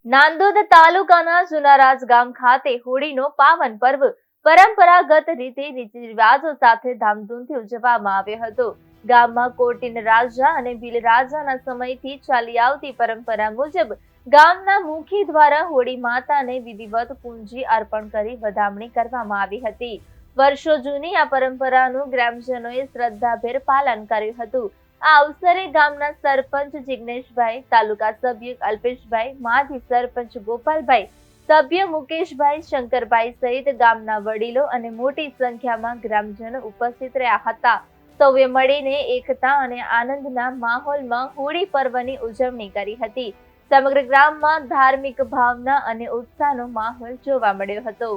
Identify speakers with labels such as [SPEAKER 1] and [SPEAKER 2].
[SPEAKER 1] નાંદોદ તાલુકાના જુનારાજ ગામ ખાતે હોળીનો પાવન પર્વ પરંપરાગત રીતે રીતિ-રિવાજો સાથે ધામધૂમથી ઉજવવામાં આવ્યો હતો. ગામમાં કોટીન રાજા અને ભીલ રાજાના સમયથી ચાલી આવતી પરંપરા મુજબ ગામના મુખી દ્વારા હોળી માતાને વિધિવત પૂંજી અર્પણ કરી વધામણી કરવામાં આવી હતી. વર્ષો જૂની આ પરંપરાનું ગ્રામજનોએ શ્રદ્ધાભેર પાલન કર્યું હતું. આ અવસરે ગામના સરપંચ જિગ્નેશભાઈ, તાલુકા સભ્ય અલ્પેશભાઈ, માજી સરપંચ ગોપાલભાઈ, સભ્ય મુકેશભાઈ, શંકરભાઈ સહિત ગામના વડીલો અને મોટી સંખ્યામાં ગ્રામજનો ઉપસ્થિત રહ્યા હતા. સૌએ મળીને એકતા અને આનંદના માહોલમાં હોળી પર્વની ઉજવણી કરી હતી. સમગ્ર ગામમાં ધાર્મિક ભાવના અને ઉત્સાહનો માહોલ જોવા મળ્યો હતો.